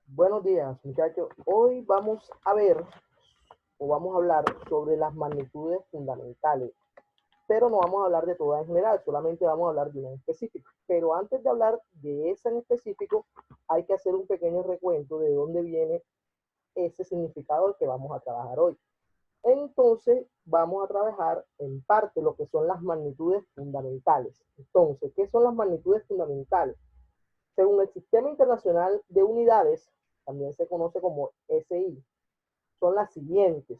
Buenos días, muchachos. Hoy vamos a ver o vamos a hablar sobre las magnitudes fundamentales, pero no vamos a hablar de todas en general, solamente vamos a hablar de una en específico. Pero antes de hablar de esa en específico, hay que hacer un pequeño recuento de dónde viene ese significado que vamos a trabajar hoy. Entonces, vamos a trabajar en parte lo que son las magnitudes fundamentales. Entonces, ¿qué son las magnitudes fundamentales? Según el Sistema Internacional de Unidades, también se conoce como SI, son las siguientes.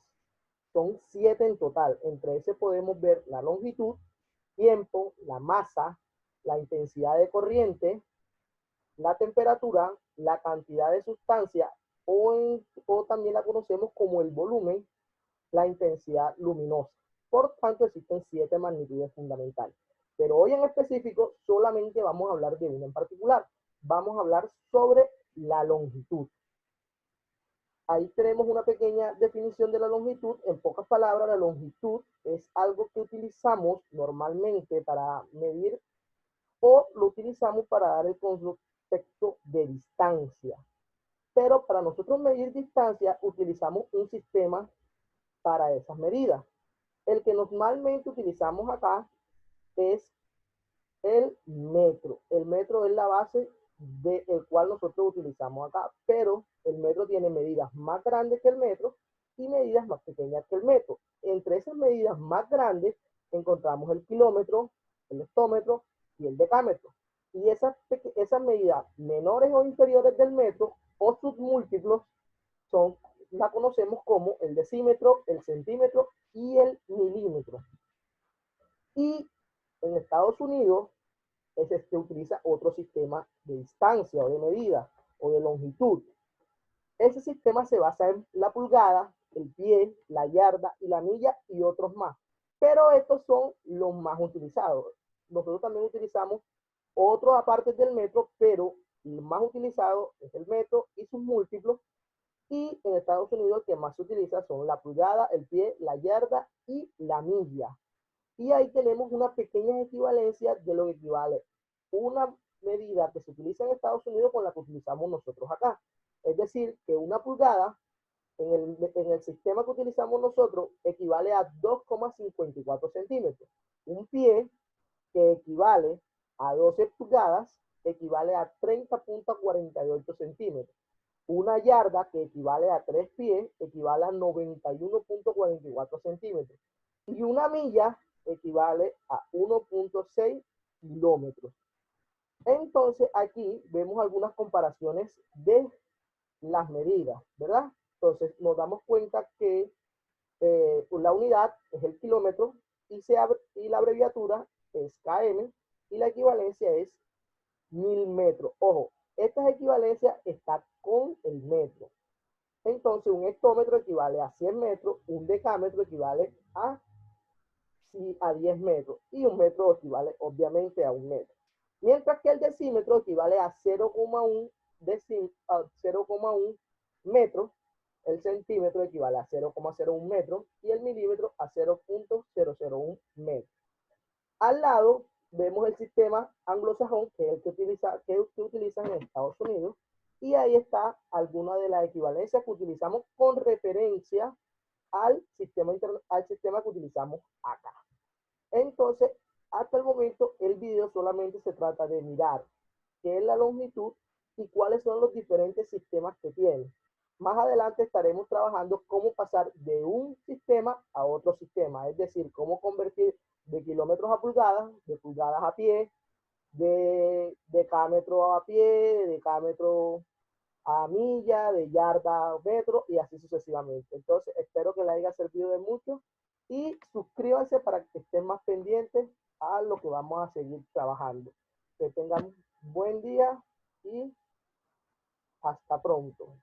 Son 7 en total. Entre ese podemos ver la longitud, tiempo, la masa, la intensidad de corriente, la temperatura, la cantidad de sustancia o también la conocemos como el volumen, la intensidad luminosa. Por tanto, existen 7 magnitudes fundamentales. Pero hoy en específico solamente vamos a hablar de una en particular. Vamos a hablar sobre la longitud. Ahí tenemos una pequeña definición de la longitud. En pocas palabras, la longitud es algo que utilizamos normalmente para medir o lo utilizamos para dar el concepto de distancia. Pero para nosotros medir distancia utilizamos un sistema para esas medidas. El que normalmente utilizamos acá es el metro. El metro es la base del cual nosotros utilizamos acá, pero el metro tiene medidas más grandes que el metro y medidas más pequeñas que el metro. Entre esas medidas más grandes encontramos el kilómetro, el hectómetro y el decámetro. Y esas medidas menores o inferiores del metro o submúltiplos son, la conocemos como el decímetro, el centímetro y el milímetro. Y en Estados Unidos se utiliza otro sistema de distancia o de medida o de longitud. Ese sistema se basa en la pulgada, el pie, la yarda y la milla y otros más. Pero estos son los más utilizados. Nosotros también utilizamos otros aparte del metro, pero el más utilizado es el metro y sus múltiplos. Y en Estados Unidos el que más se utiliza son la pulgada, el pie, la yarda y la milla. Y ahí tenemos una pequeña equivalencia de lo que equivale una medida que se utiliza en Estados Unidos con la que utilizamos nosotros acá. Es decir, que una pulgada en el sistema que utilizamos nosotros equivale a 2,54 centímetros. Un pie que equivale a 12 pulgadas equivale a 30,48 centímetros. Una yarda que equivale a 3 pies equivale a 91,44 centímetros. Y una milla equivale a 1,6 kilómetros. Entonces aquí vemos algunas comparaciones de las medidas, ¿verdad? Entonces nos damos cuenta que la unidad es el kilómetro y la abreviatura es km y la equivalencia es 1000 metros. Ojo, esta equivalencia está con el metro. Entonces un hectómetro equivale a 100 metros, un decámetro equivale a 10 metros y un metro equivale obviamente a un metro. Mientras que el decímetro equivale a 0,1 metros, el centímetro equivale a 0,01 metros y el milímetro a 0,001 metros. Al lado vemos el sistema anglosajón, que es el que utilizan en Estados Unidos, y ahí está alguna de las equivalencias que utilizamos con referencia al sistema que utilizamos acá. Entonces, hasta el momento, el video solamente se trata de mirar qué es la longitud y cuáles son los diferentes sistemas que tiene. Más adelante estaremos trabajando cómo pasar de un sistema a otro sistema, es decir, cómo convertir de kilómetros a pulgadas, de pulgadas a pie, de decámetro a pie, de decámetro a milla, de yarda a metro y así sucesivamente. Entonces, espero que les haya servido de mucho y suscríbanse para que estén más pendientes a lo que vamos a seguir trabajando. Que tengan buen día y hasta pronto.